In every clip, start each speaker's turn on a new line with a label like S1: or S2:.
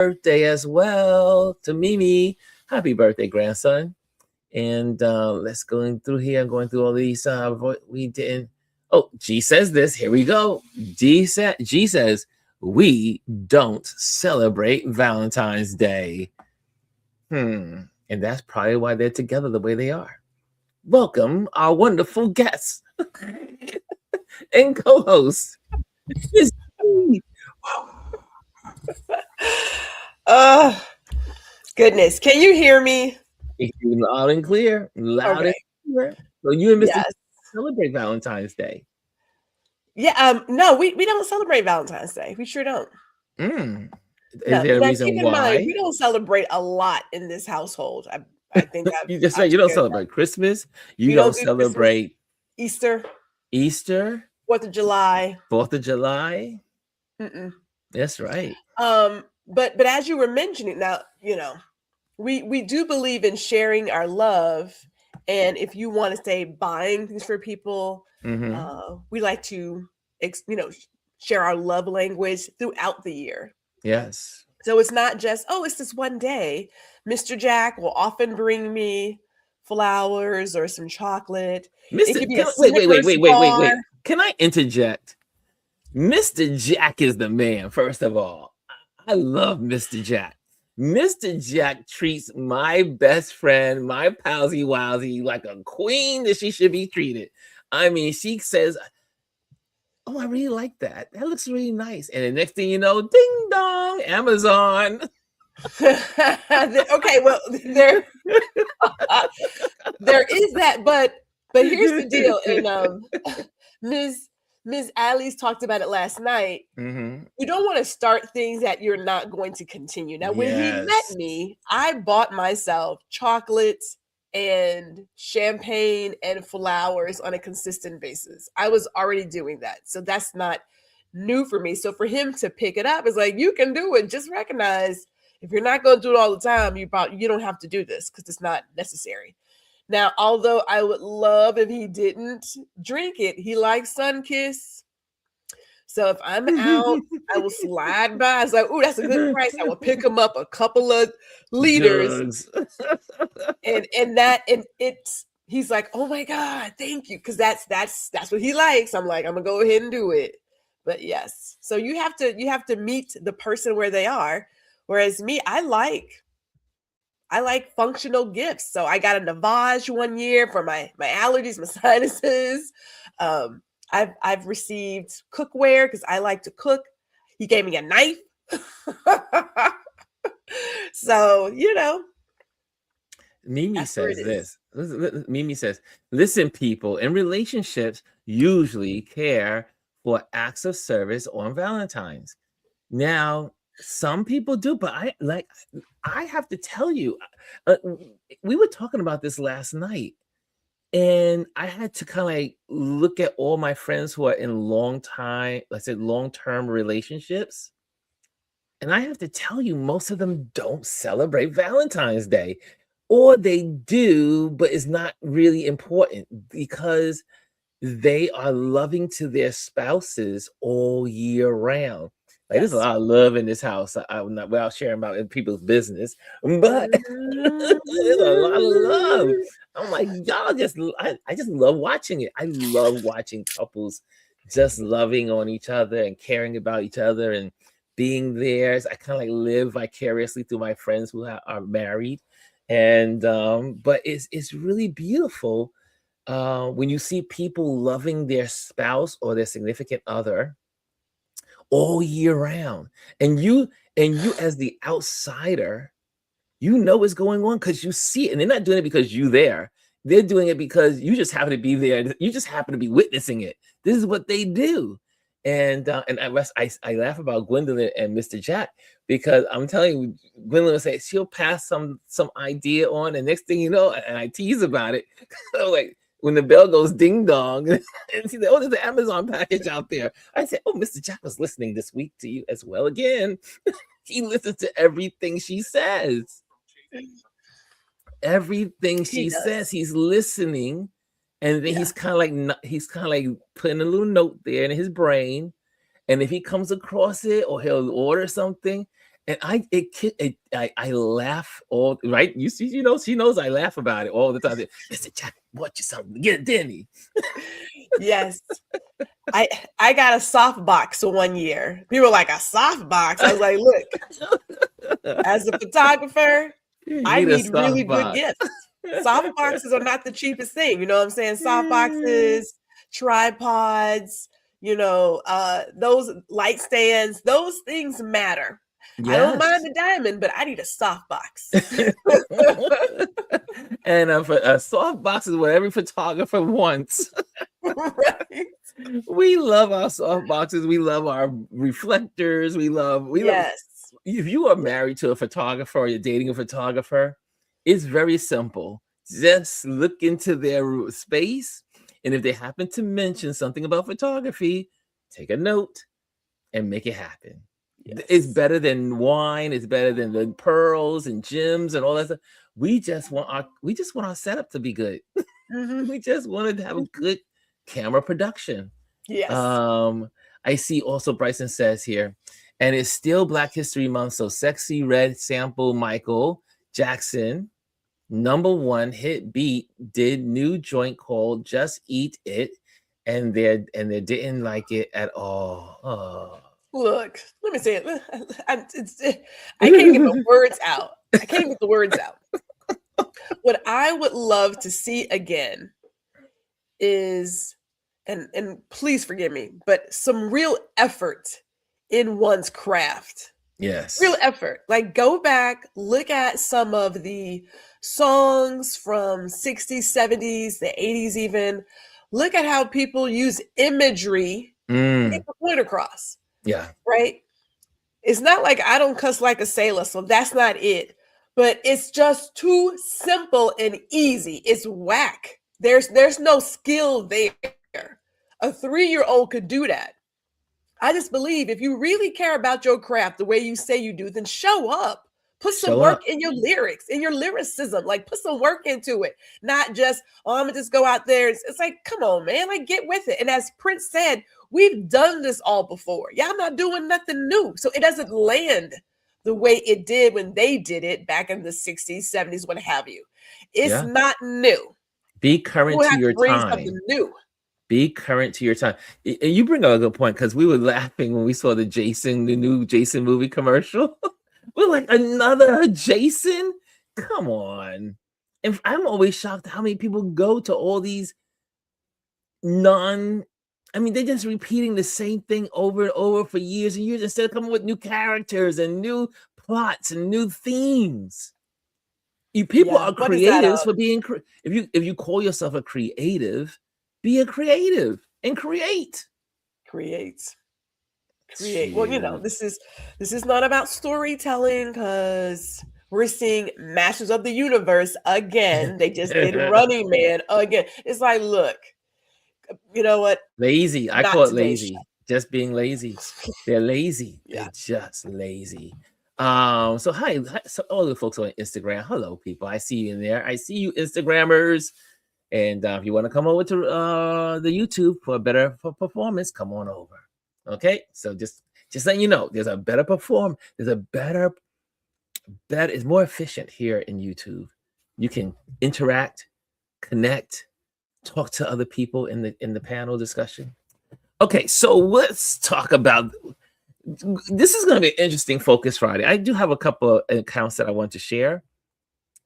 S1: birthday as well to Mimi. Happy birthday, grandson. And let's going through here. I'm going through all these. We didn't. Oh, G says this. Here we go. G says we don't celebrate Valentine's Day. And that's probably why they're together the way they are. Welcome our wonderful guests and co-host.
S2: Oh, goodness. Can you hear me?
S1: Loud and clear. Loud
S2: Okay.
S1: and clear. So you and Mr.
S2: Yes.
S1: celebrate Valentine's Day.
S2: Yeah. No, we don't celebrate Valentine's Day. We sure don't.
S1: Is there a reason
S2: keep in
S1: why?
S2: mind, we don't celebrate a lot in this household. I think
S1: you just said you don't celebrate Christmas. You don't celebrate
S2: Easter.
S1: 4th
S2: of July.
S1: 4th of July.
S2: Mm-mm.
S1: That's right.
S2: But as you were mentioning, now we do believe in sharing our love, and if you want to say buying things for people, we like to share our love language throughout the year.
S1: Yes.
S2: So it's not just, it's this one day. Mr. Jack will often bring me flowers or some chocolate.
S1: Wait. Can I interject? Mr. Jack is the man, first of all. I love Mr. Jack. Mr. Jack treats my best friend, my palsy wowsy, like a queen that she should be treated. I mean, she says, "Oh, I really like that. That looks really nice." And the next thing you know, ding dong, Amazon.
S2: Okay, well, there is that, but here's the deal. And Ms. Alice talked about it last night. You don't want to start things that you're not going to continue. Now, when he met me, I bought myself chocolates and champagne and flowers on a consistent basis. I was already doing that. So that's not new for me. So for him to pick it up, it's like, you can do it. Just recognize if you're not going to do it all the time, you don't have to do this because it's not necessary. Now, although I would love if he didn't drink it, he likes Sunkiss. So if I'm out, I will slide by. It's like, oh, that's a good price. I will pick him up a couple of liters. and he's like, oh my God, thank you. Because that's what he likes. I'm like, I'm gonna go ahead and do it. But yes. So you have to meet the person where they are. Whereas me, I like functional gifts. So I got a Navage one year for my allergies, my sinuses. I've received cookware because I like to cook. He gave me a knife. So,
S1: Mimi says this. Mimi says, listen, people in relationships usually care for acts of service on Valentine's. Now, some people do, but I have to tell you, we were talking about this last night, and I had to kind of like look at all my friends who are in long-term relationships. And I have to tell you, most of them don't celebrate Valentine's Day, or they do, but it's not really important because they are loving to their spouses all year round. Like, there's a lot of love in this house. I'm not without sharing about people's business, but there's a lot of love. I'm like, y'all I just love watching it. I love watching couples just loving on each other and caring about each other and being there. I kind of like live vicariously through my friends who are married. And but it's really beautiful when you see people loving their spouse or their significant other all year round, and you as the outsider, what's going on because you see it, and they're not doing it because you're there. They're doing it because you just happen to be there. You just happen to be witnessing it. This is what they do. And I laugh about Gwendolyn and Mr. Jack because I'm telling you, Gwendolyn will say she'll pass some idea on, and next thing you know, and I tease about it, like when the bell goes ding dong, and she said, "Oh, there's an Amazon package out there." I said, "Oh, Mr. Jack was listening this week to you as well." Again, he listens to everything she says. Everything she says, he's listening. And then he's kind of like putting a little note there in his brain. And if he comes across it or he'll order something, And I laugh all right. You see, she knows I laugh about it all the time. Mr. Jack bought you something. Get it, didn't he?
S2: Yes. I got a soft box 1 year. People were like, a soft box? I was like, look, as a photographer, I need really good gifts. Soft boxes are not the cheapest thing. You know what I'm saying? Soft boxes, tripods, those light stands, those things matter. Yes. I don't mind the diamond, but I need a soft box.
S1: And a soft box is what every photographer wants.
S2: Right.
S1: We love our soft boxes. We love our reflectors. We love. If you are married to a photographer or you're dating a photographer, it's very simple. Just look into their space, and if they happen to mention something about photography, take a note and make it happen. Yes. It's better than wine. It's better than the pearls and gems and all that stuff. We just want our setup to be good. Mm-hmm. We just wanted to have a good camera production.
S2: Yes.
S1: I see also Bryson says here, and it's still Black History Month, so Sexy Red sample Michael Jackson #1 hit beat did new joint called Just Eat It, and they didn't like it at all. Oh.
S2: Look, let me say it. I can't get the words out. I can't get the words out. What I would love to see again is, and please forgive me, but some real effort in one's craft.
S1: Yes.
S2: Real effort. Like, go back, look at some of the songs from 60s, 70s, the 80s even. Look at how people use imagery to get the point across.
S1: Yeah.
S2: Right? It's not like I don't cuss like a sailor, so that's not it. But it's just too simple and easy. It's whack. There's no skill there. A 3-year-old could do that. I just believe if you really care about your craft the way you say you do, then show up. Put some work in your lyrics, in your lyricism. Like, put some work into it. Not just, I'm going to just go out there. It's like, come on, man. Like, get with it. And as Prince said, we've done this all before. Y'all not doing nothing new. So it doesn't land the way it did when they did it back in the 60s, 70s, what have you. It's not new.
S1: Be current to your time.
S2: Something new.
S1: Be current to your time. And you bring up a good point, because we were laughing when we saw the new Jason movie commercial. We're like, another Jason? Come on. And I'm always shocked how many people go to all these they're just repeating the same thing over and over for years and years instead of coming with new characters and new plots and new themes. People are creatives for being if you call yourself a creative, be a creative and create.
S2: Create. Well, this is not about storytelling, because we're seeing Masters of the Universe again. They just did Running Man again. It's like, look, you know what?
S1: Lazy. I call it lazy. Just being lazy. They're lazy. Yeah. They're just lazy. So hi, so all the folks on Instagram. Hello, people. I see you in there. I see you, Instagrammers. And if you want to come over to the YouTube for a better performance, come on over. Okay, so just letting you know, there's a better perform. There's a better. It's more efficient here in YouTube. You can interact, connect, talk to other people in the panel discussion. Okay, so let's talk about. This is going to be an interesting Focus Friday. I do have a couple of accounts that I want to share.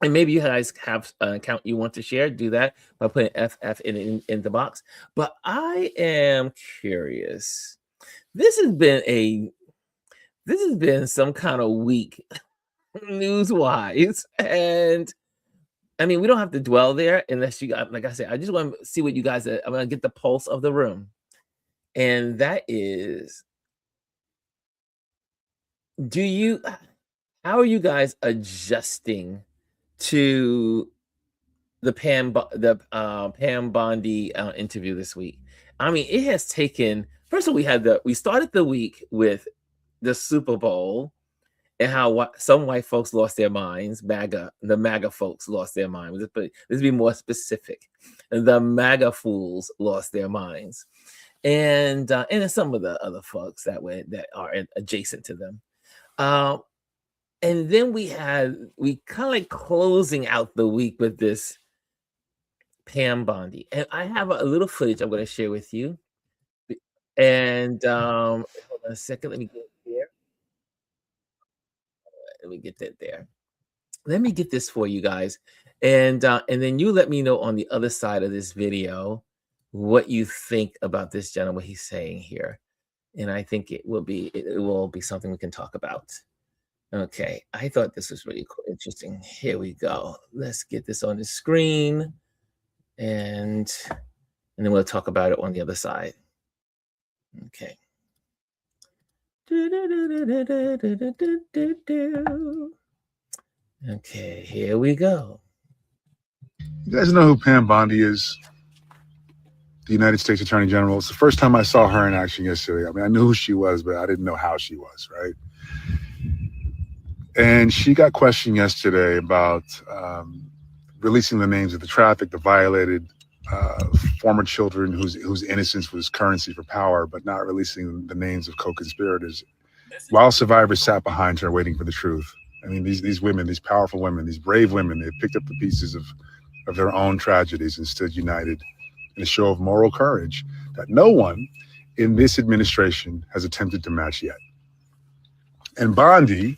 S1: And maybe you guys have an account you want to share. Do that by putting FF in the box. But I am curious. This has been some kind of week news-wise. And I mean, we don't have to dwell there unless you got, like I said, I just want to see what you guys I'm going to get the pulse of the room. And that is, how are you guys adjusting to the Pam Bondi interview this week? I mean, it has taken. First of all, we started the week with the Super Bowl and how some white folks lost their minds. The MAGA folks lost their minds. Let's be more specific. The MAGA fools lost their minds, and some of the other folks that are adjacent to them. And then we kind of like closing out the week with this Pam Bondi. And I have a little footage I'm going to share with you. And hold on a second. Let me get it there. Let me get that there. Let me get this for you guys. And then you let me know on the other side of this video what you think about this gentleman, what he's saying here. And I think it will be something we can talk about. Okay, I thought this was really cool, interesting. Here we go. Let's get this on the screen, and then we'll talk about it on the other side. Okay. Okay, here we go.
S3: You guys know who Pam Bondi is? The United States Attorney General. It's the first time I saw her in action yesterday. I mean, I knew who she was, but I didn't know how she was, right? And she got questioned yesterday about releasing the names of the trafficked, the violated, former children whose innocence was currency for power, but not releasing the names of co-conspirators, while survivors sat behind her waiting for the truth. I mean, these women, these powerful women, these brave women, they've picked up the pieces of their own tragedies and stood united in a show of moral courage that no one in this administration has attempted to match yet. And Bondi,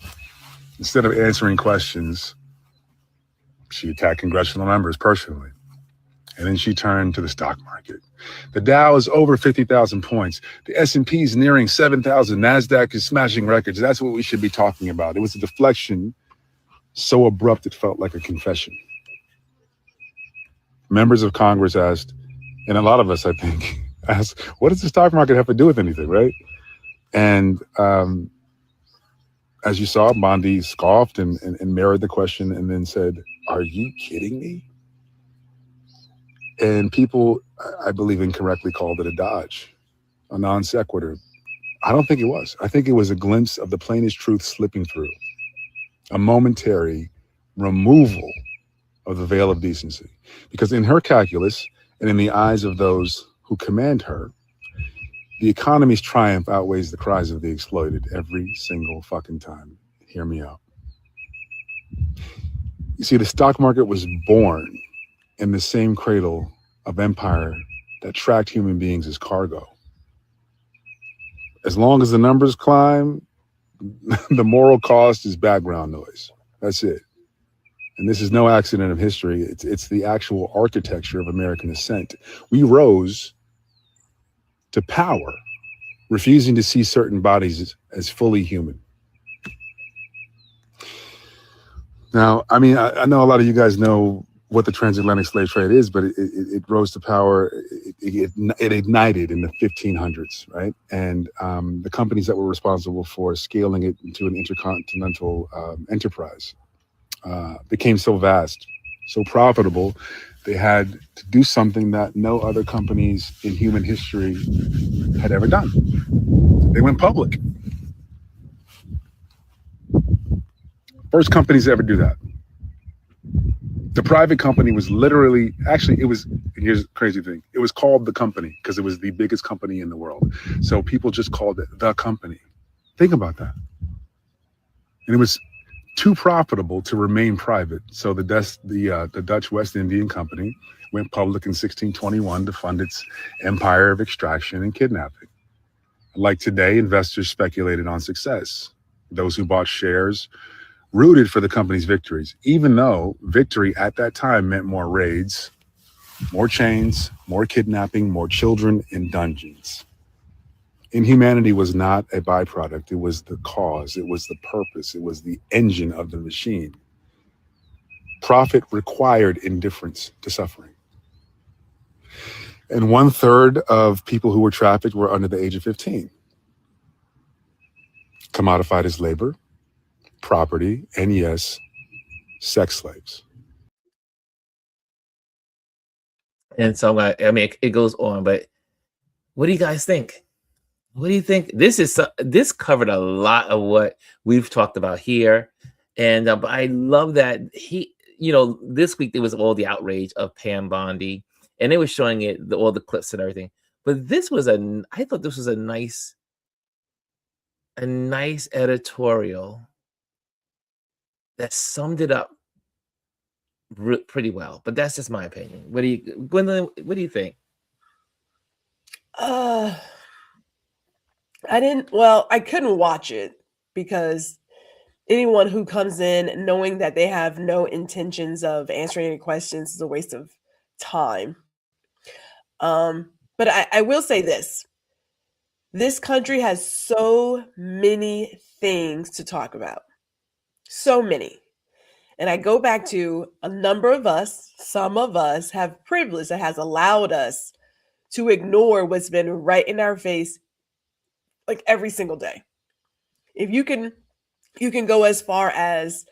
S3: instead of answering questions, she attacked congressional members personally. And then she turned to the stock market. The Dow is over 50,000 points. The S&P is nearing 7,000. NASDAQ is smashing records. That's what we should be talking about. It was a deflection so abrupt it felt like a confession. Members of Congress asked, and a lot of us, I think, asked, what does the stock market have to do with anything, right? And as you saw, Bondi scoffed and mirrored the question and then said, are you kidding me? And people, I believe, incorrectly called it a dodge, a non sequitur. I don't think it was. I think it was a glimpse of the plainest truth slipping through, a momentary removal of the veil of decency. Because in her calculus and in the eyes of those who command her, the economy's triumph outweighs the cries of the exploited every single fucking time. Hear me out. You see, the stock market was born in the same cradle of empire that tracked human beings as cargo. As long as the numbers climb, the moral cost is background noise. That's it. And this is no accident of history. It's the actual architecture of American ascent. We rose to power, refusing to see certain bodies as fully human. Now, I mean, I know a lot of you guys know what the transatlantic slave trade is, but it rose to power. It ignited in the 1500s, right? And the companies that were responsible for scaling it into an intercontinental enterprise became so vast, so profitable, they had to do something that no other companies in human history had ever done. They went public. First companies to ever do that. The private company was literally, actually, here's the crazy thing. It was called the company because it was the biggest company in the world. So people just called it the company. Think about that. And it was too profitable to remain private. So the Dutch West Indian Company went public in 1621 to fund its empire of extraction and kidnapping. Like today, investors speculated on success. Those who bought shares rooted for the company's victories, even though victory at that time meant more raids, more chains, more kidnapping, more children in dungeons. Inhumanity was not a byproduct. It was the cause. It was the purpose. It was the engine of the machine. Profit required indifference to suffering. And 1/3 of people who were trafficked were under the age of 15. Commodified as labor, property, and yes, sex slaves.
S1: And so, I mean, it goes on, but what do you guys think? What do you think? This covered a lot of what we've talked about here. And but I love that this week there was all the outrage of Pam Bondi, and they were showing all the clips and everything. But I thought this was a nice editorial that summed it up pretty well. But that's just my opinion. What do you, Gwendolyn? What do you think?
S2: I didn't. Well, I couldn't watch it because anyone who comes in knowing that they have no intentions of answering any questions is a waste of time. But I will say this. This country has so many things to talk about. So many. And I go back to a number of us, some of us have privilege that has allowed us to ignore what's been right in our face like every single day. If you can go as far as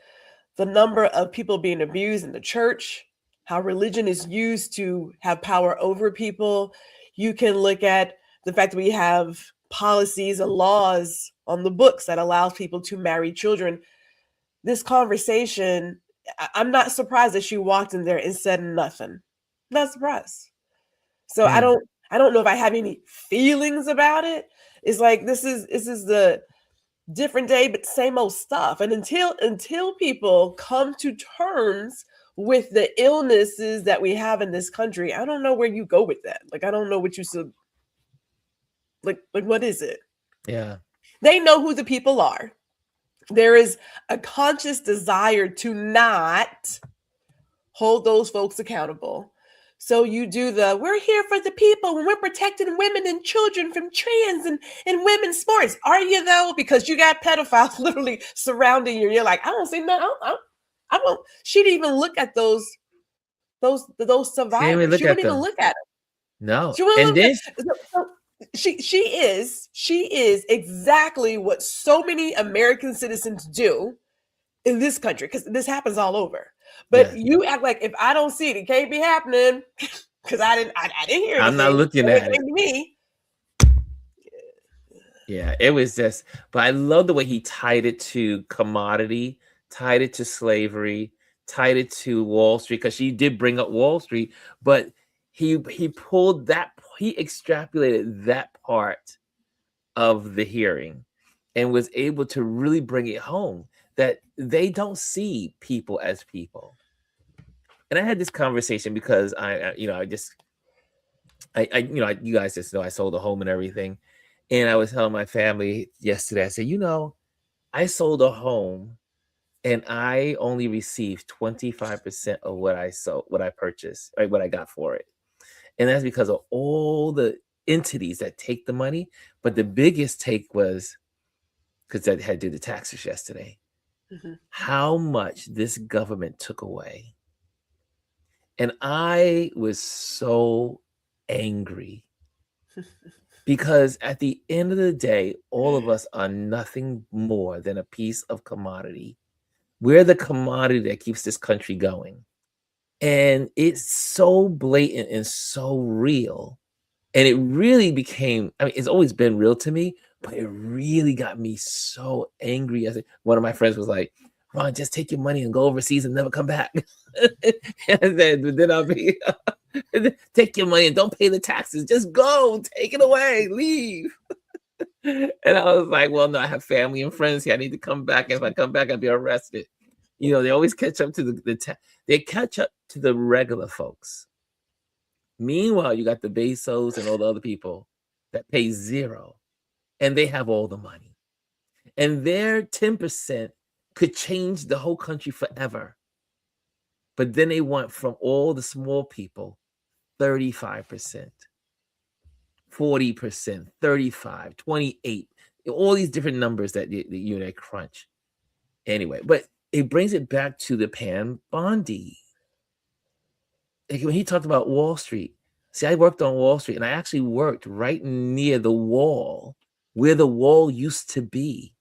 S2: the number of people being abused in the church, how religion is used to have power over people. You can look at the fact that we have policies and laws on the books that allows people to marry children. This conversation, I'm not surprised that she walked in there and said nothing. Not surprised. So I don't know if I have any feelings about it. It's like this is the different day, but same old stuff. And until people come to terms with the illnesses that we have in this country, I don't know where you go with that. Like I don't know what you should like what is it?
S1: Yeah.
S2: They know who the people are. There is a conscious desire to not hold those folks accountable. So you do we're here for the people and we're protecting women and children from trans and women's sports. Are you though? Because you got pedophiles literally surrounding you. You're like, I don't see nothing. I won't. She didn't even look at those survivors. She wouldn't even look at them.
S1: No.
S2: She wouldn't look at she is exactly what so many American citizens do in this country, because this happens all over. But you act like if I don't see it, it can't be happening because I didn't hear anything.
S1: I'm not looking at it.
S2: To me.
S1: Yeah, it was just, but I love the way he tied it to commodity, tied it to slavery, tied it to Wall Street, because she did bring up Wall Street, but he pulled that, he extrapolated that part of the hearing and was able to really bring it home that they don't see people as people. And I had this conversation because you guys just know I sold a home and everything. And I was telling my family yesterday, I said, I sold a home and I only received 25% of what I purchased, right, what I got for it. And that's because of all the entities that take the money. But the biggest take was, because I had to do the taxes yesterday, how much this government took away. And I was so angry because at the end of the day, all of us are nothing more than a piece of commodity. We're the commodity that keeps this country going. And it's so blatant and so real. And it really became, it's always been real to me, but it really got me so angry. One of my friends was like, Ron, just take your money and go overseas and never come back. And then I'll be, take your money and don't pay the taxes. Just go, take it away, leave. And I was like, well, no, I have family and friends here. I need to come back. If I come back, I'll be arrested. They always catch up to they catch up to the regular folks. Meanwhile, you got the Bezos and all the other people that pay zero, and they have all the money. And their 10% could change the whole country forever. But then they want from all the small people 35%, 40%, 35%, 28%, all these different numbers that they crunch. Anyway, but it brings it back to the Pam Bondi. Like when he talked about Wall Street, see, I worked on Wall Street and I actually worked right near the wall where the wall used to be,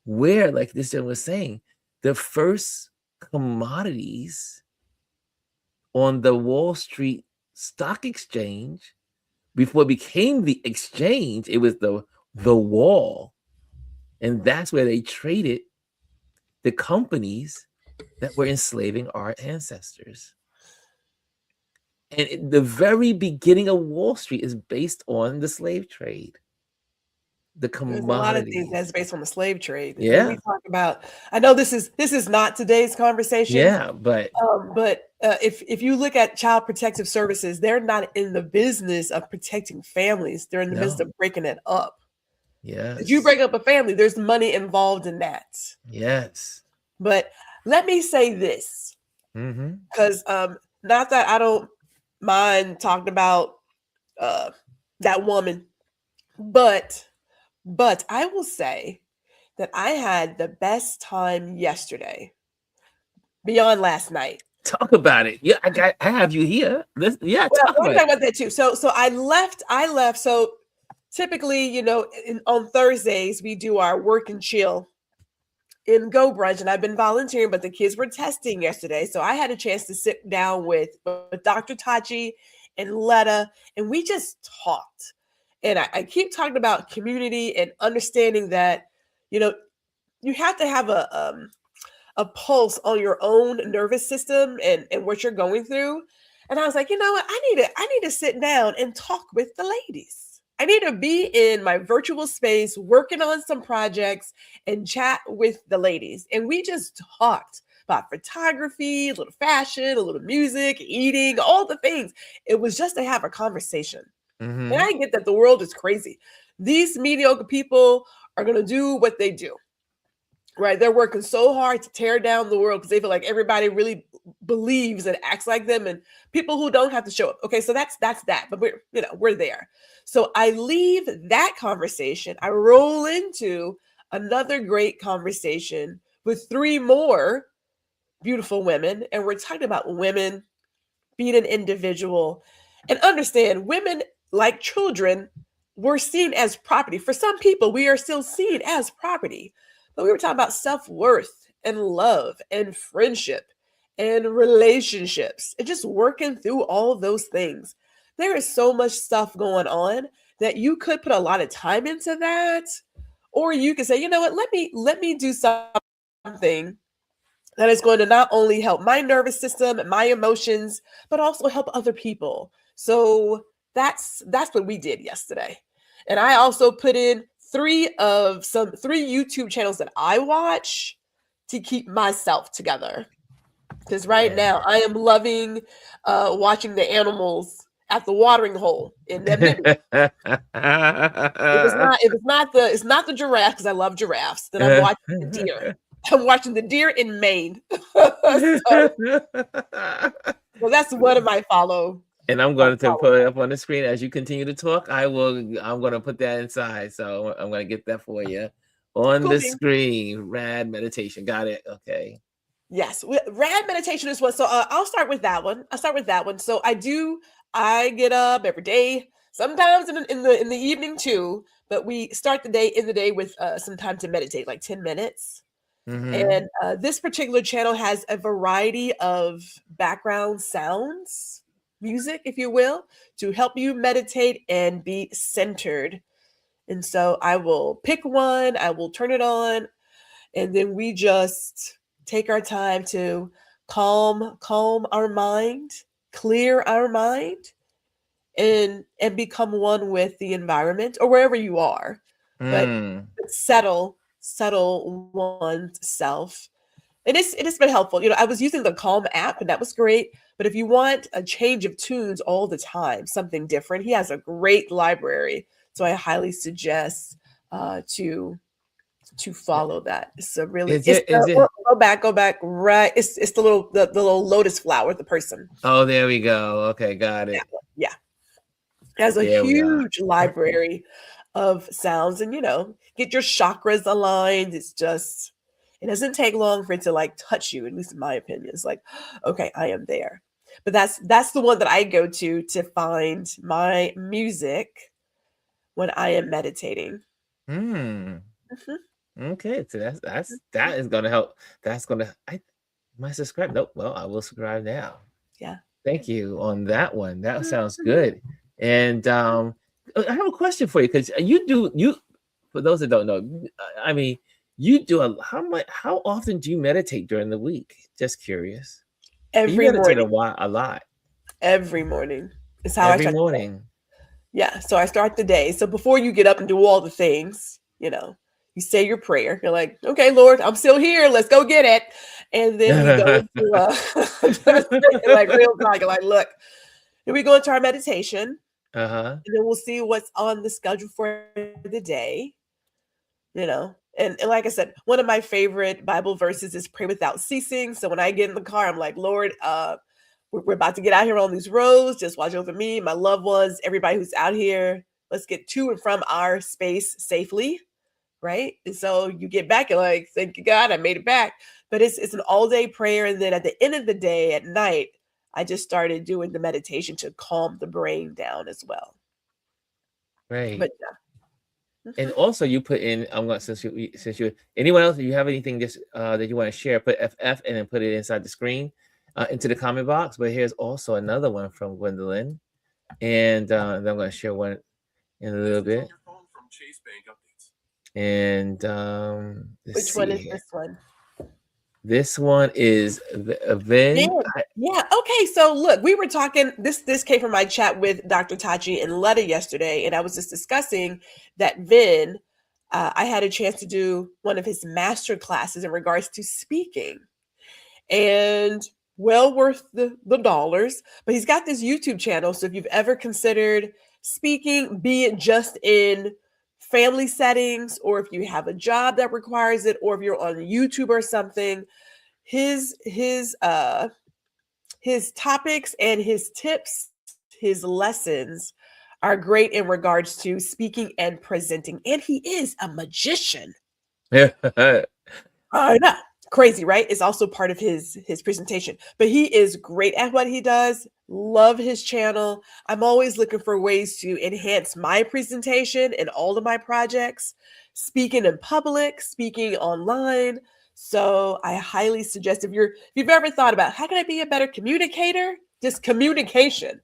S1: where, like this gentleman was saying, the first commodities on the Wall Street Stock Exchange, before it became the exchange, it was the wall. And that's where they traded the companies that were enslaving our ancestors. And the very beginning of Wall Street is based on the slave trade. the
S2: There's a lot of things
S1: commodities.
S2: that's based on the slave trade. When we
S1: Yeah.
S2: talk about, I know this is not today's conversation,
S1: Yeah, but
S2: if you look at Child Protective Services, they're not in the business of protecting families. They're in the business
S1: no.
S2: of breaking it up. If you
S1: Yes.
S2: break up a family, there's money involved in that.
S1: Yes.
S2: But let me say this,
S1: Mm-hmm.
S2: because not that I don't mind talking about that woman, but I will say that I had the best time yesterday beyond last night.
S1: Talk about it. Yeah, I have you here. Yeah,
S2: Well,
S1: talk
S2: I want
S1: about
S2: to talk
S1: it.
S2: about that too. So I left. So typically, on Thursdays we do our work and chill in Go Brunch, and I've been volunteering, but the kids were testing yesterday, so I had a chance to sit down with Dr. Tachi and Letta, and we just talked. And I keep talking about community and understanding that, you have to have a pulse on your own nervous system and what you're going through. And I was like, you know what? I need to sit down and talk with the ladies. I need to be in my virtual space working on some projects and chat with the ladies. And we just talked about photography, a little fashion, a little music, eating, all the things. It was just to have a conversation.
S1: Mm-hmm.
S2: And I get that the world is crazy. These mediocre people are going to do what they do. Right, they're working so hard to tear down the world because they feel like everybody really believes and acts like them, and people who don't have to show up. Okay, so that's that. But we're there. So I leave that conversation. I roll into another great conversation with 3 more beautiful women, and we're talking about women being an individual, and understand women, like children, were seen as property. For some people, we are still seen as property. But we were talking about self-worth and love and friendship and relationships and just working through all those things. There is so much stuff going on that you could put a lot of time into that, or you could say, you know what, let me do something that is going to not only help my nervous system and my emotions, but also help other people. So that's what we did yesterday. And I also put in 3 YouTube channels that I watch to keep myself together. Because right now I am loving watching the animals at the watering hole in Namibia. It's not the giraffe, because I love giraffes. Then I'm watching the deer. I'm watching the deer in Maine. So that's one of my follow.
S1: And I'm going to put it up on the screen as you continue to talk. I'm going to put that inside. So I'm going to get that for you on the screen. Rad meditation. Got it. Okay.
S2: Yes. Rad meditation is one. So I'll start with that one. So I get up every day, sometimes in the evening too, but we start the day with some time to meditate, like 10 minutes. Mm-hmm. And this particular channel has a variety of background sounds, music, if you will, to help you meditate and be centered. And so I will pick one, I will turn it on, and then we just take our time to calm our mind, clear our mind, and become one with the environment or wherever you are. But settle oneself. And it has been helpful. I was using the Calm app, and that was great. But if you want a change of tunes all the time, something different, he has a great library. So I highly suggest to follow that. It's a really go back. Right. It's the little lotus flower, the person.
S1: Oh, there we go. Okay, got it.
S2: Yeah. It has a huge library of sounds, and get your chakras aligned. It doesn't take long for it to touch you, at least in my opinion. It's like, okay, I am there. But that's the one that I go to find my music when I am meditating.
S1: Mm-hmm. Okay, so that is gonna help. That's gonna am I subscribed? Nope. Well, I will subscribe now.
S2: Yeah.
S1: Thank you on that one. That sounds good. And I have a question for you, because you for those that don't know, I mean, you do how often do you meditate during the week? Just curious.
S2: Every
S1: you meditate
S2: morning.
S1: a lot.
S2: Every morning is how
S1: every morning.
S2: Yeah, so I start the day. So before you get up and do all the things, you say your prayer. You're like, okay, Lord, I'm still here. Let's go get it. And then we go into like real talk. Like, look, then we go into our meditation. And then we'll see what's on the schedule for the day. And like I said, one of my favorite Bible verses is pray without ceasing. So when I get in the car, I'm like, Lord, we're about to get out here on these roads. Just watch over me, my loved ones, everybody who's out here. Let's get to and from our space safely, right? And so you get back and like, thank you, God, I made it back. But it's an all-day prayer. And then at the end of the day, at night, I just started doing the meditation to calm the brain down as well.
S1: Right.
S2: But yeah.
S1: And also you put in, I'm going to, since you, anyone else, if you have anything just that you want to share, put FF and then put it inside the screen into the comment box. But here's also another one from Gwendolyn. And then I'm going to share one in a little bit. And
S2: which one is this one?
S1: This one is Vin.
S2: Yeah. Okay. So look, we were talking. This came from my chat with Dr. Tachi and Letta yesterday, and I was just discussing that Vin. I had a chance to do one of his master classes in regards to speaking, and well worth the dollars. But he's got this YouTube channel. So if you've ever considered speaking, be it just in family settings, or if you have a job that requires it, or if you're on YouTube or something, his topics and his tips, his lessons are great in regards to speaking and presenting. And he is a magician.
S1: Yeah.
S2: I know. Crazy, right? It's also part of his presentation, but he is great at what he does. Love his channel. I'm always looking for ways to enhance my presentation in all of my projects, speaking in public, speaking online. So I highly suggest if you've ever thought about how can I be a better communicator, just communication,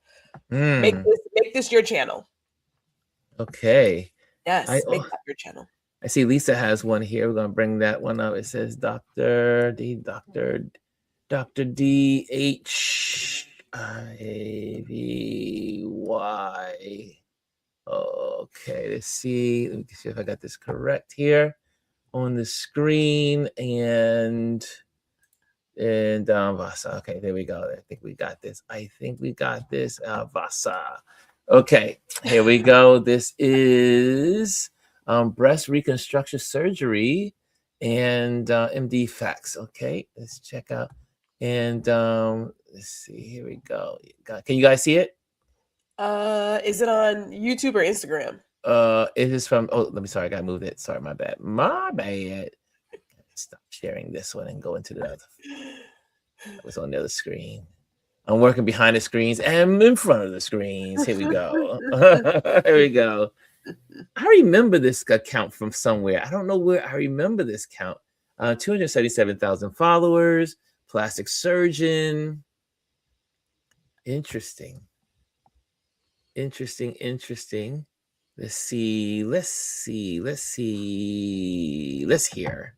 S2: make this your channel.
S1: Okay.
S2: Yes, make that your channel.
S1: I see Lisa has one here. We're going to bring that one up. It says Dr. DHIAVY. Okay, let's see. Let me see if I got this correct here on the screen. And Vasa. Okay, there we go. I think we got this. Vasa. Okay, here we go. This is breast reconstruction surgery and MD facts. Okay, let's check out. And let's see. Here we go. Can you guys see it?
S2: Is it on YouTube or Instagram?
S1: It is from. Oh, sorry, I gotta move it. Sorry, my bad. Stop sharing this one and go into the other. It was on the other screen. I'm working behind the screens and in front of the screens. Here we go. Here we go. I remember this account from somewhere. I don't know where I remember this count. 277,000 followers, plastic surgeon. Interesting. Let's hear.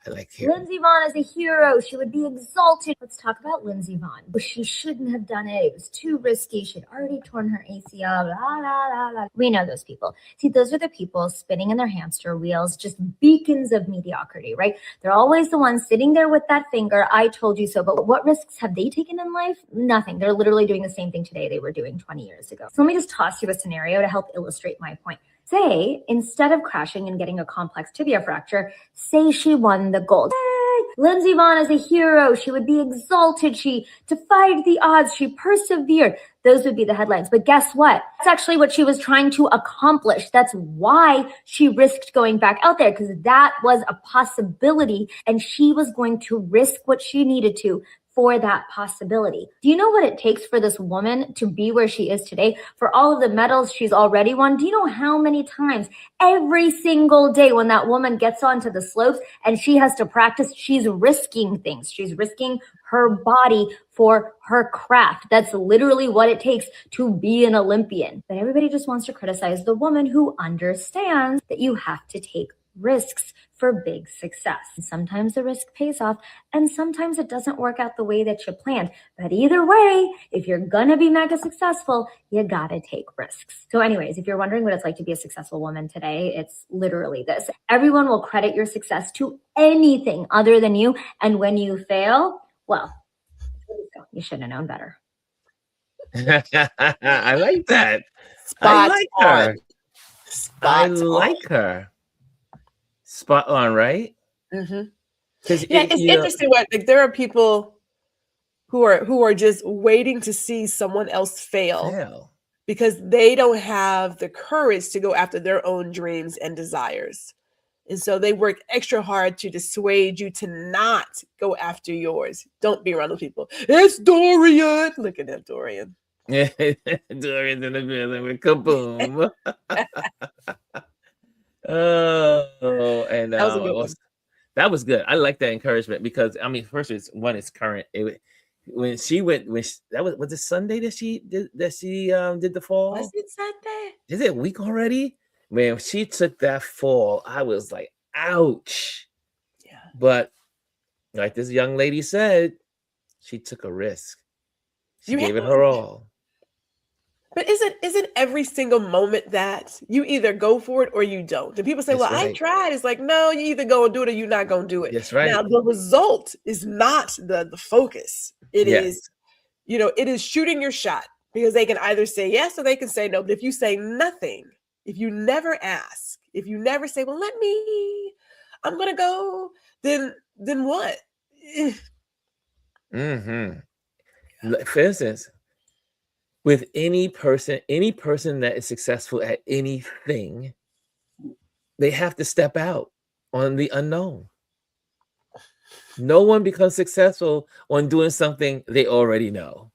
S1: I like hearing.
S4: Lindsey Vonn is a hero. She would be exalted. Let's talk about Lindsey Vonn. She shouldn't have done it. It was too risky. She'd already torn her ACL. Blah, blah, blah, blah. We know those people. See, those are the people spinning in their hamster wheels, just beacons of mediocrity, right? They're always the ones sitting there with that finger. I told you so. But what risks have they taken in life? Nothing. They're literally doing the same thing today they were doing 20 years ago. So let me just toss you a scenario to help illustrate my point. Say, instead of crashing and getting a complex tibia fracture, say she won the gold. Yay! Lindsey Vonn is a hero. She would be exalted. She defied the odds. She persevered. Those would be the headlines. But guess what? That's actually what she was trying to accomplish. That's why she risked going back out there, because that was a possibility, and she was going to risk what she needed to for that possibility. Do you know what it takes for this woman to be where she is today? For all of the medals she's already won? Do you know how many times every single day when that woman gets onto the slopes and she has to practice, she's risking things. She's risking her body for her craft. That's literally what it takes to be an Olympian. But everybody just wants to criticize the woman who understands that you have to take risks for big success. Sometimes the risk pays off, and sometimes it doesn't work out the way that you planned. But either way, if you're gonna be mega successful, you gotta take risks. So anyways, if you're wondering what it's like to be a successful woman today, it's literally this. Everyone will credit your success to anything other than you. And when you fail, well, you should have known better.
S1: I like that.
S2: Spot
S1: I like
S2: on.
S1: her.
S2: Spot
S1: like her. Spot on, right?
S2: Mm-hmm.
S1: Because
S2: it's interesting. What like there are people who are just waiting to see someone else fail because they don't have the courage to go after their own dreams and desires. And so they work extra hard to dissuade you to not go after yours. Don't be around those people. It's Dorian. Look at that, Dorian.
S1: Yeah, Dorian's in the building with kaboom. And
S2: that was a good one.
S1: That was good. I like that encouragement because I mean, first it's current. When she went, was it Sunday that she did the fall?
S2: Was it Sunday?
S1: Is it a week already? Man, she took that fall. I was like, ouch.
S2: Yeah.
S1: But like this young lady said, she took a risk. She gave it her all.
S2: But isn't every single moment that you either go for it or you don't? And people say,
S1: That's
S2: well,
S1: right.
S2: I tried. It's like, no, you either go and do it or you're not going to do it.
S1: That's right.
S2: Now, the result is not the focus. It is, it is shooting your shot because they can either say yes or they can say no. But if you say nothing, if you never ask, if you never say, well, I'm going to go, then what?
S1: Mm-hmm. For instance, with any person that is successful at anything, they have to step out on the unknown. No one becomes successful on doing something they already know.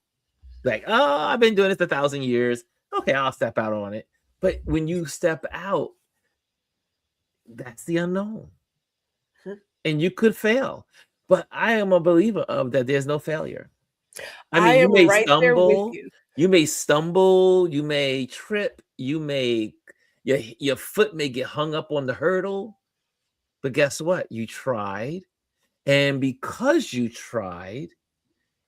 S1: Like, oh, I've been doing this 1,000 years. Okay, I'll step out on it. But when you step out, that's the unknown. And you could fail. But I am a believer of that there's no failure. I mean, you may stumble. You may stumble, you may trip, your foot may get hung up on the hurdle, but guess what? You tried. And because you tried,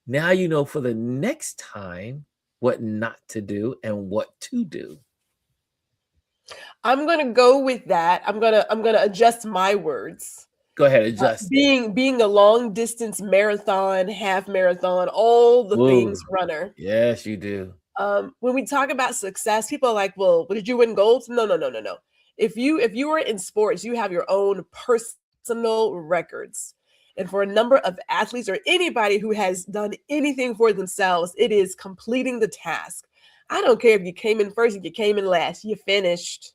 S1: now you know for the next time what not to do and what to do.
S2: I'm going to go with that. I'm going to adjust my words.
S1: Go ahead, adjust.
S2: Being a long distance marathon, half marathon, all the things runner.
S1: Yes, you do.
S2: When we talk about success, people are like, well, did you win gold? No. If you are in sports, you have your own personal records. And for a number of athletes or anybody who has done anything for themselves, it is completing the task. I don't care if you came in first, if you came in last, you finished.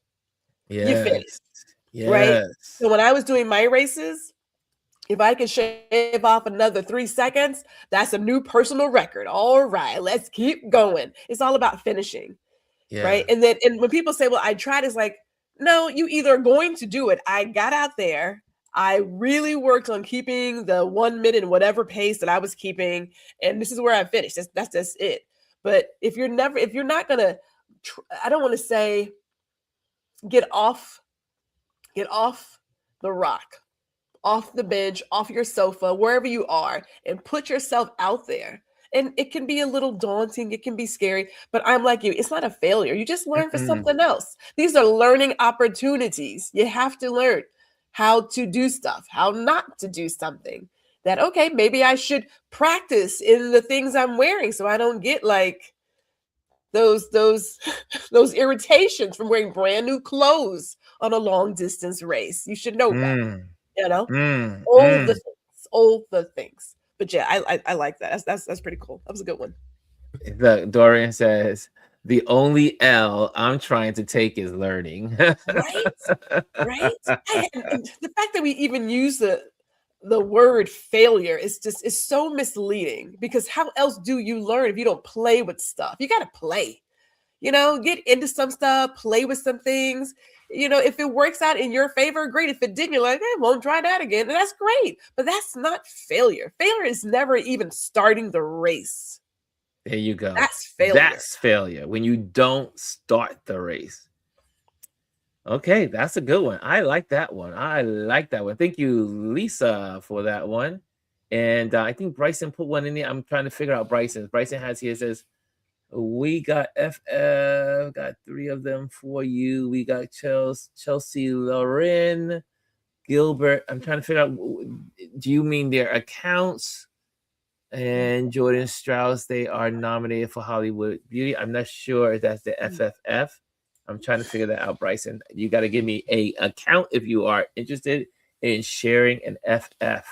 S1: Yes.
S2: You finished.
S1: Yes.
S2: Right? So when I was doing my races, if I can shave off another 3 seconds, that's a new personal record. All right, let's keep going. It's all about finishing. Yeah. Right. And when people say, well, I tried, it's like, no, you either are going to do it. I got out there. I really worked on keeping the 1 minute, whatever pace that I was keeping. And this is where I finished. That's just it. But if you're not going to, I don't want to say get off the rock, off the bench, off your sofa, wherever you are, and put yourself out there. And it can be a little daunting. It can be scary, but I'm like you. It's not a failure. You just learn for something else. These are learning opportunities. You have to learn how to do stuff, how not to do something. That, okay, maybe I should practice in the things I'm wearing so I don't get like those irritations from wearing brand new clothes on a long distance race. You should know better. All the things. But yeah, I like that. That's pretty cool. That was a good one.
S1: Dorian says, the only L I'm trying to take is learning.
S2: Right? And the fact that we even use the word failure is so misleading, because how else do you learn if you don't play with stuff? You got to play, get into some stuff, play with some things. If it works out in your favor, great. If it didn't, you're like, won't try that again. And that's great. But that's not failure. Failure is never even starting the race.
S1: There you go.
S2: That's failure.
S1: That's failure when you don't start the race. Okay, that's a good one. I like that one. I like that one. Thank you, Lisa, for that one. And I think Bryson put one in there. I'm trying to figure out Bryson. Bryson has here, says, we got FF, got 3 of them for you. We got Chelsea Lauren, Gilbert. I'm trying to figure out, do you mean their accounts? And Jordan Strauss, they are nominated for Hollywood Beauty. I'm not sure if that's the FFF. I'm trying to figure that out, Bryson. You got to give me a account if you are interested in sharing an FF.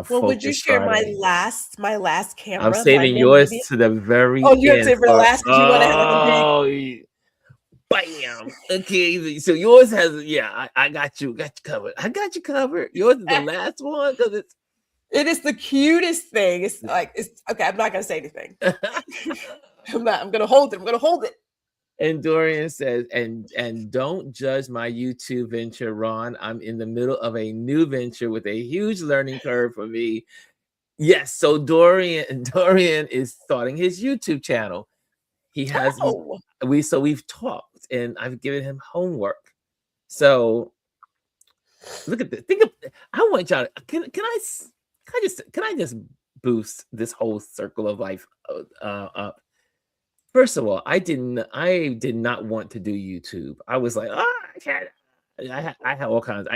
S2: Well, would you share my last camera?
S1: I'm saving yours to the very
S2: end. You have to say for the last because you want to have
S1: it bam. Okay, so yours has I got you covered. I got you covered. Yours is the last one because
S2: it is the cutest thing. It's okay. I'm not gonna say anything. I'm gonna hold it.
S1: And Dorian says, and don't judge my YouTube venture, Ron. I'm in the middle of a new venture with a huge learning curve for me. Yes, so Dorian is starting his YouTube channel. He has we've talked and I've given him homework. So look at this. I want y'all. Can I just boost this whole circle of life up? First of all, I did not want to do YouTube. I was like, I can't. I have all kinds.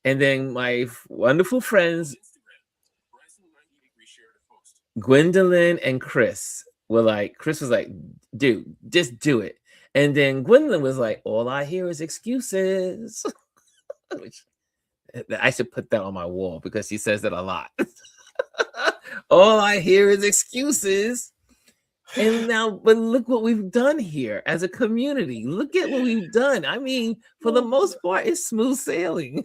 S1: And then my wonderful friends, Gwendolyn and Chris were like, Chris was like, dude, just do it. And then Gwendolyn was like, all I hear is excuses. Which I should put that on my wall because she says it a lot. All I hear is excuses. And now, but look what we've done here as a community. Look at what we've done. I mean, for the most part, it's smooth sailing.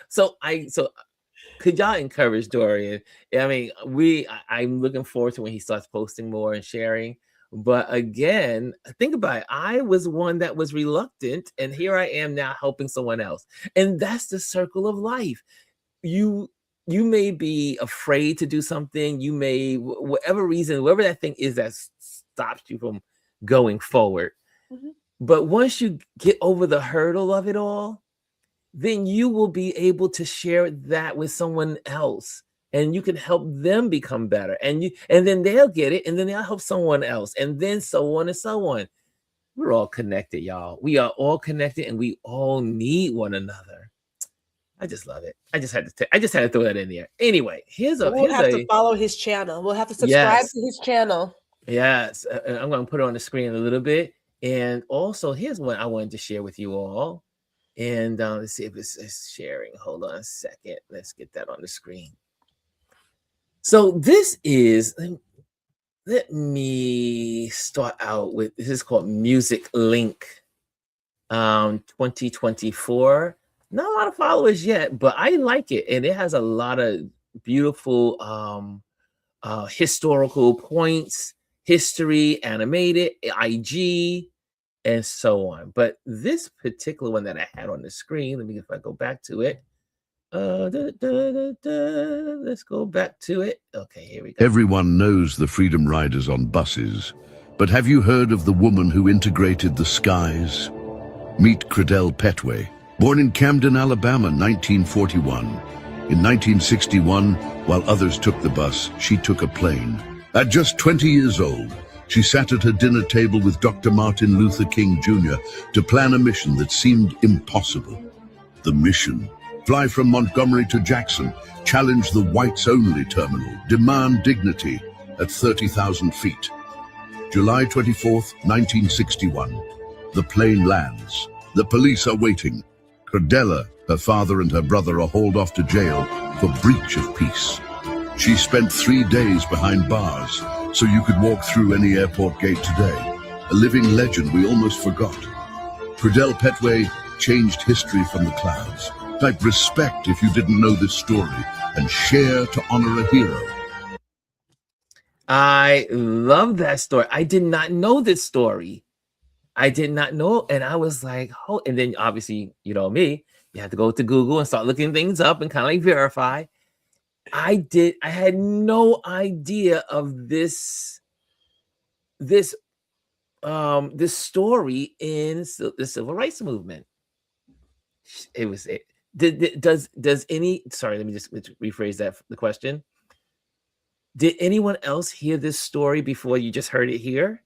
S1: So could y'all encourage Dorian? I mean, I'm looking forward to when he starts posting more and sharing. But again, think about it. I was one that was reluctant, and here I am now helping someone else. And that's the circle of life. You may be afraid to do something. You may, whatever reason, whatever that thing is that stops you from going forward. Mm-hmm. But once you get over the hurdle of it all, then you will be able to share that with someone else. And you can help them become better. And then they'll get it. And then they'll help someone else. And then so on and so on. We're all connected, y'all. We are all connected and we all need one another. I just love it. I just had to throw that in there. Anyway,
S2: we'll have to follow his channel. We'll have to subscribe to his channel.
S1: Yes. I'm going to put it on the screen a little bit. And also, here's one I wanted to share with you all. And let's see if it's sharing. Hold on a second. Let's get that on the screen. So this is, let me start out with, this is called Music Link 2024. Not a lot of followers yet, but I like it. And it has a lot of beautiful historical points, history, animated, IG, and so on. But this particular one that I had on the screen, let me if I go back to it. Let's go back to it. Okay, here we go.
S5: Everyone knows the Freedom Riders on buses, but have you heard of the woman who integrated the skies? Meet Credell Petway. Born in Camden, Alabama, 1941. In 1961, while others took the bus, she took a plane. At just 20 years old, she sat at her dinner table with Dr. Martin Luther King Jr. to plan a mission that seemed impossible. The mission: fly from Montgomery to Jackson, challenge the whites-only terminal, demand dignity at 30,000 feet. July 24th, 1961. The plane lands. The police are waiting. Credella, her father, and her brother are hauled off to jail for breach of peace. She spent 3 days behind bars, so you could walk through any airport gate today. A living legend we almost forgot. Credell Petway changed history from the clouds. Type respect if you didn't know this story, and share to honor a hero.
S1: I love that story. I did not know this story. I did not know, and I was like, oh, and then obviously, you know me, you have to go to Google and start looking things up and kind of like verify. I had no idea of this this story in the civil rights movement. It was it. Does any, sorry, let me just rephrase the question. Did anyone else hear this story before you just heard it here?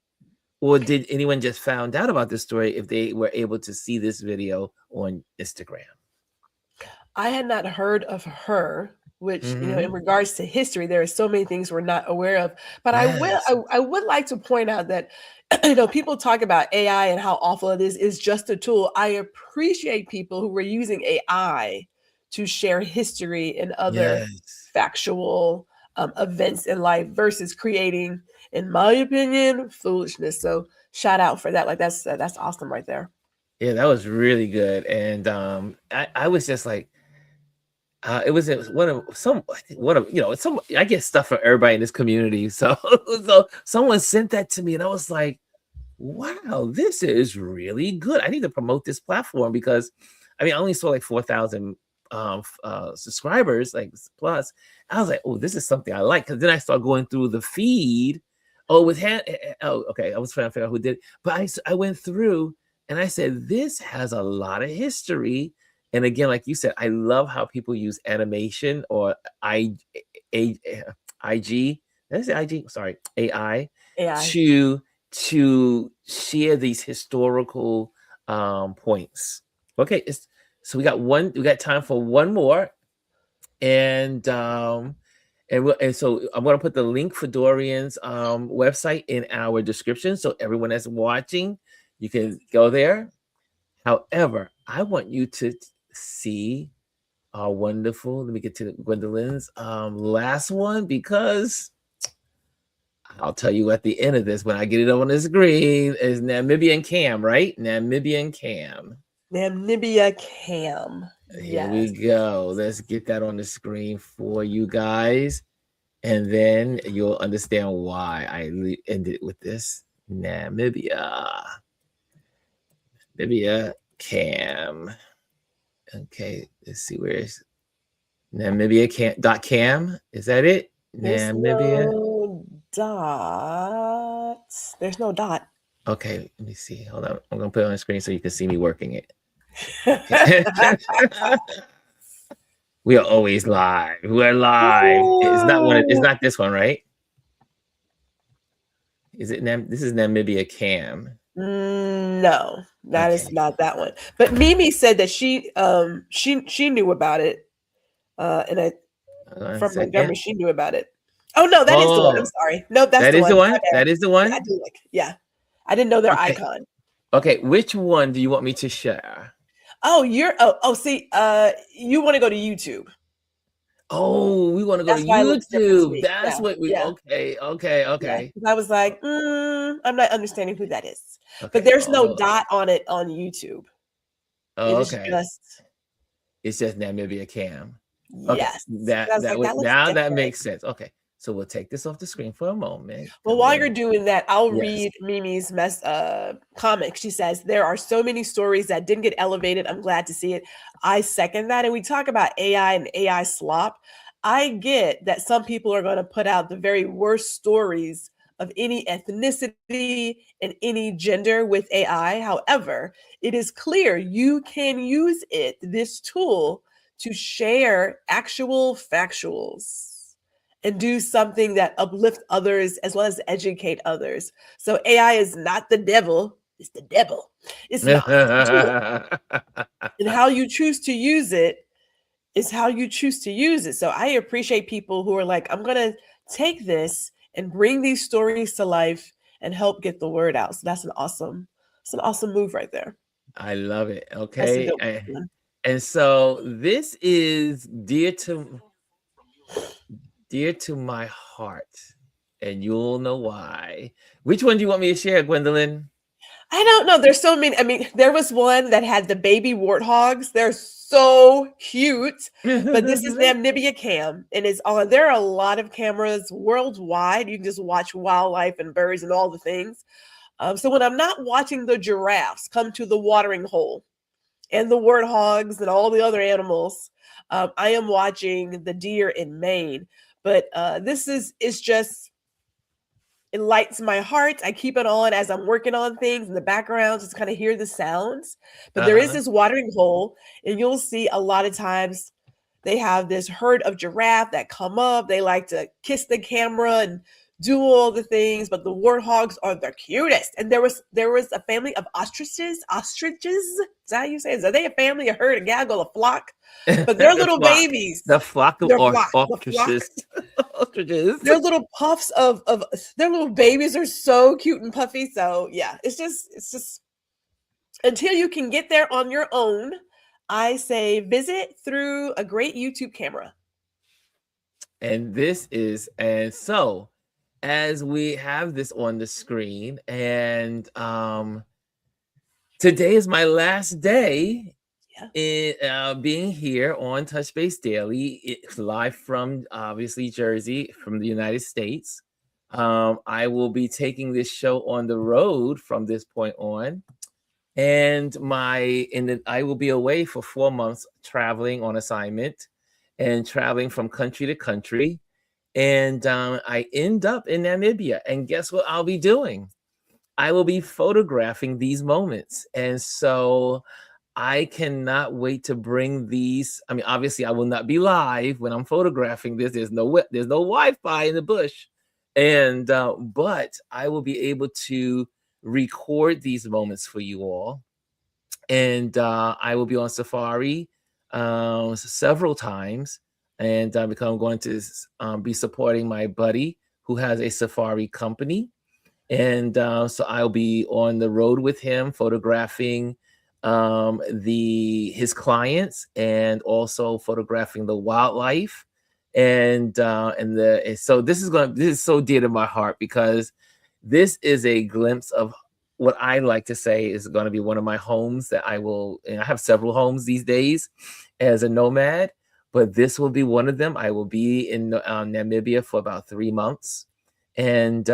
S1: Or did anyone just found out about this story if they were able to see this video on Instagram?
S2: I had not heard of her, which, in regards to history, there are so many things we're not aware of. But
S1: Yes.
S2: I would like to point out that, people talk about AI and how awful it is just a tool. I appreciate people who were using AI to share history and other
S1: Yes.
S2: factual events in life versus creating, in my opinion, foolishness. So shout out for that. Like that's awesome right there.
S1: Yeah, that was really good. And I was just like, it was one of some, I get stuff from everybody in this community. So someone sent that to me and I was like, wow, this is really good. I need to promote this platform because I only saw like 4,000 subscribers, like plus. I was like, oh, this is something I like. Because then I started going through the feed. Oh, with okay. I was trying to figure out who did it. But I went through and I said, this has a lot of history. And again, like you said, I love how people use animation or IG, that's the IG, sorry, AI. To share these historical points. Okay, so we got time for one more, and so I'm going to put the link for Dorian's website in our description, so everyone that's watching, you can go there. However, I want you to see our wonderful. Let me get to Gwendolyn's last one because I'll tell you at the end of this when I get it on the screen is Namibian Cam, right? Namibian Cam.
S2: Namibia Cam.
S1: Here we go. Let's get that on the screen for you guys. And then you'll understand why I ended with this. Namibia Cam. Okay, let's see, where is Namibia.cam? Is that it? Namibia.
S2: No dot. There's no dot.
S1: Okay, let me see. Hold on. I'm gonna put it on the screen so you can see me working it. We are always live. We're live. It's not this one, right? Is it This is Namibia Cam.
S2: No, that is not that one. But Mimi said that she knew about it. And from Montgomery, she knew about it. Oh no, that is the one. I'm sorry. No, that's the one.
S1: That is the one.
S2: I do like. Yeah, I didn't know their icon.
S1: Okay, which one do you want me to share?
S2: Oh, see, you want to go to YouTube.
S1: Oh, we want to go to YouTube. That's what we. Okay.
S2: Yeah, I was like, I'm not understanding who that is. Okay. But there's no dot on it on YouTube.
S1: Oh, okay. It's just Namibia Cam. Okay.
S2: Yes.
S1: That makes sense. Okay. So we'll take this off the screen for a moment.
S2: Well, while you're doing that, I'll read Mimi's comic. She says, there are so many stories that didn't get elevated. I'm glad to see it. I second that. And we talk about AI and AI slop. I get that some people are going to put out the very worst stories of any ethnicity and any gender with AI. However, it is clear you can use this tool, to share actual factuals and do something that uplifts others as well as educate others. So AI is not the devil. It's the devil. It's not. And how you choose to use it is how you choose to use it. So I appreciate people who are like, I'm going to take this and bring these stories to life and help get the word out. So that's an awesome move right there.
S1: I love it. Okay. And so this is dear to my heart, and you'll know why. Which one do you want me to share, Gwendolyn?
S2: I don't know. There's so many. There was one that had the baby warthogs. They're so cute. But this is Namibia Cam, and it's on. There are a lot of cameras worldwide. You can just watch wildlife and birds and all the things. So when I'm not watching the giraffes come to the watering hole, and the warthogs and all the other animals, I am watching the deer in Maine. But this is It lights my heart. I keep it on as I'm working on things in the background, just kind of hear the sounds. But there is this watering hole, and you'll see a lot of times they have this herd of giraffe that come up. They like to kiss the camera and do all the things, but the warthogs are the cutest. And there was a family of ostriches. Ostriches? Is that how you say it? Are they a family, a herd, a gaggle, a flock? But they're little babies.
S1: The flock of ostriches.
S2: Ostriches. Their little puffs of their little babies are so cute and puffy. So yeah, it's just until you can get there on your own, I say visit through a great YouTube camera.
S1: And so as we have this on the screen, and today is my last day in being here on Touch Base Daily. It's live from obviously Jersey, from the United States. I will be taking this show on the road from this point on. And I will be away for 4 months traveling on assignment and traveling from country to country. And I end up in Namibia. And guess what I'll be doing? I will be photographing these moments. And so I cannot wait to bring these. I mean, obviously, I will not be live when I'm photographing this. There's no Wi-Fi in the bush. And but I will be able to record these moments for you all. And I will be on safari several times. And because I'm going to be supporting my buddy who has a safari company. And so I'll be on the road with him, photographing his clients and also photographing the wildlife. So this is so dear to my heart, because this is a glimpse of what I like to say is going to be one of my homes that I have several homes these days as a nomad, but this will be one of them. I will be in Namibia for about 3 months. And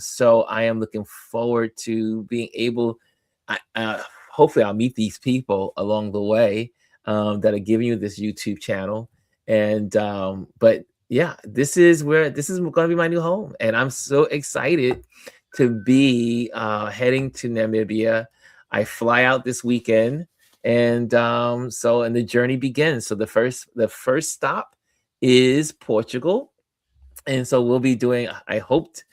S1: so I am looking forward to being able, hopefully I'll meet these people along the way that are giving you this YouTube channel. And, but yeah, this is going to be my new home. And I'm so excited to be heading to Namibia. I fly out this weekend. And the journey begins. So the first stop is Portugal. And so we'll be doing, I thought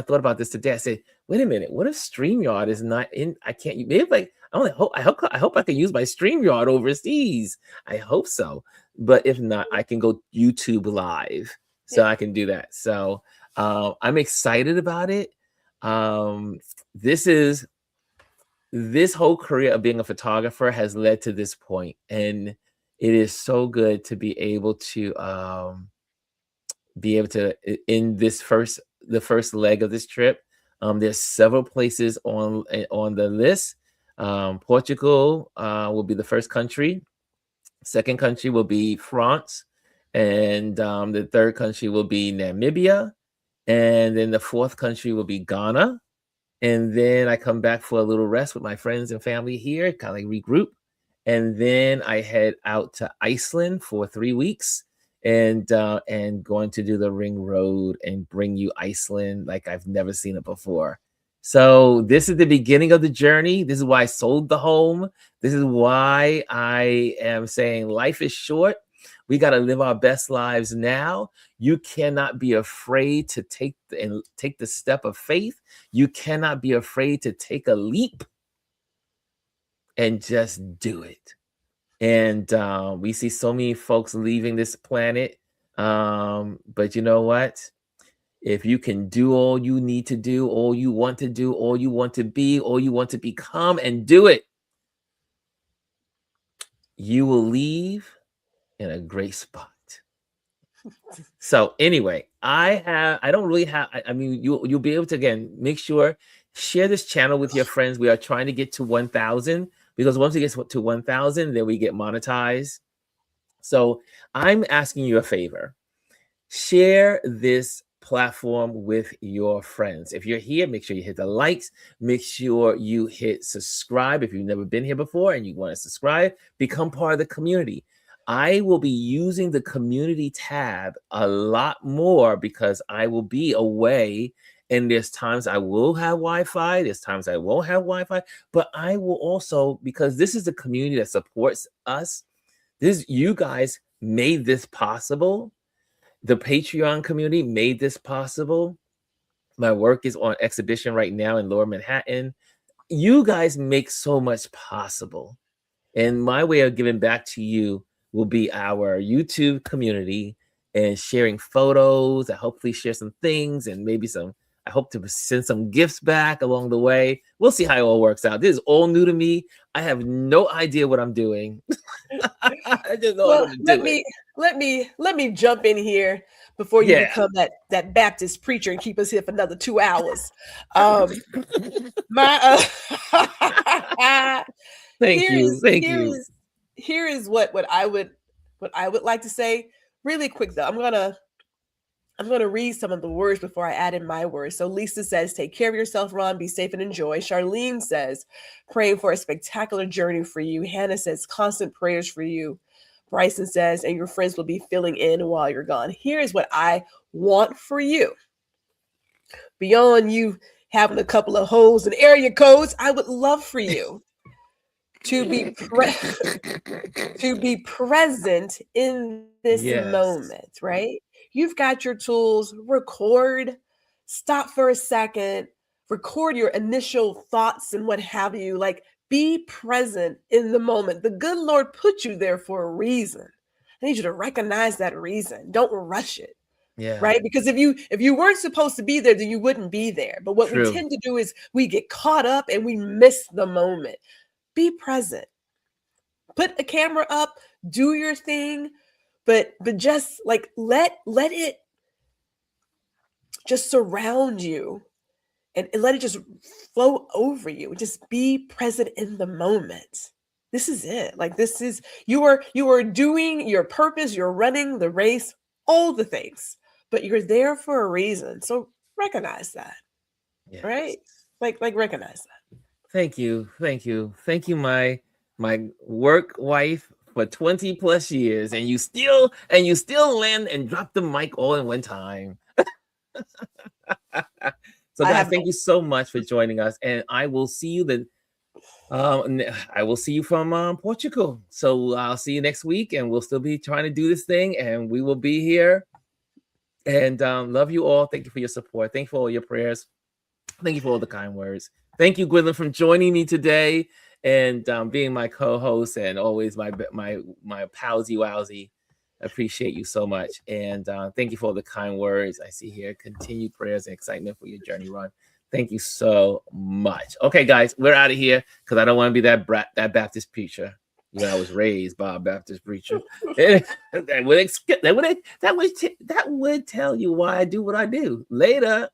S1: about this today. I said, wait a minute, what if StreamYard is not in? I can't, maybe like, I hope I can use my StreamYard overseas. I hope so. But if not, I can go YouTube live. So I can do that. So I'm excited about it. This whole career of being a photographer has led to this point. And it is so good to be able to in the first leg of this trip. There's several places on the list. Portugal will be the first country. Second country will be France. And the third country will be Namibia. And then the fourth country will be Ghana. And then I come back for a little rest with my friends and family here, kind of like regroup. And then I head out to Iceland for 3 weeks. And going to do the ring road and bring you Iceland like I've never seen it before. So this is the beginning of the journey. This is why I sold the home. This is why I am saying life is short. We got to live our best lives now. You cannot be afraid to take the step of faith. You cannot be afraid to take a leap and just do it. And we see so many folks leaving this planet. But you know what? If you can do all you need to do, all you want to do, all you want to be, all you want to become, and do it, you will leave in a great spot. So anyway, you'll be able to, again, make sure, share this channel with your friends. We are trying to get to 1,000, because once we get to 1,000, then we get monetized. So I'm asking you a favor. Share this platform with your friends. If you're here, make sure you hit the likes. Make sure you hit subscribe if you've never been here before and you want to subscribe. Become part of the community. I will be using the community tab a lot more because I will be away. And there's times I will have Wi-Fi, there's times I won't have Wi-Fi, but I will also, because this is the community that supports us, you guys made this possible. The Patreon community made this possible. My work is on exhibition right now in Lower Manhattan. You guys make so much possible. And my way of giving back to you will be our YouTube community and sharing photos. I hopefully share some things and maybe I hope to send some gifts back along the way. We'll see how it all works out. This is all new to me. I have no idea what I'm doing. I just know I'm going to do it.
S2: Let me jump in here before you become that Baptist preacher and keep us here for another 2 hours.
S1: Thank you.
S2: Here is what I would like to say really quick though. I'm gonna read some of the words before I add in my words. So Lisa says, take care of yourself, Ron, be safe and enjoy. Charlene says, praying for a spectacular journey for you. Hannah says, constant prayers for you. Bryson says, and your friends will be filling in while you're gone. Here is what I want for you. Beyond you having a couple of holes and area codes, I would love for you to be present in this moment, right? You've got your tools. Record, stop for a second, record your initial thoughts and what have you. Like, be present in the moment. The good Lord put you there for a reason. I need you to recognize that reason. Don't rush it.
S1: Yeah.
S2: Right. Because if you weren't supposed to be there, then you wouldn't be there. But what we tend to do is we get caught up and we miss the moment. Be present. Put a camera up, do your thing, but just like let it just surround you and let it just flow over you. Just be present in the moment. This is it. Like, this is you are doing your purpose, you're running the race, all the things, but you're there for a reason. So recognize that. Yes. Right? Like recognize that.
S1: Thank you. My work wife for 20 plus years, and you still land and drop the mic all in one time. So guys, thank you so much for joining us, and I will see you from Portugal. So I'll see you next week, and we'll still be trying to do this thing, and we will be here. And love you all. Thank you for your support. Thank you for all your prayers. Thank you for all the kind words. Thank you, Gwendolyn, for joining me today and being my co-host and always my palsy wowsy. I appreciate you so much. And thank you for all the kind words. I see here continued prayers and excitement for your journey, Ron. Thank you so much. Okay, guys, we're out of here because I don't want to be that Baptist preacher. When I was raised by a Baptist preacher. that would tell you why I do what I do. Later.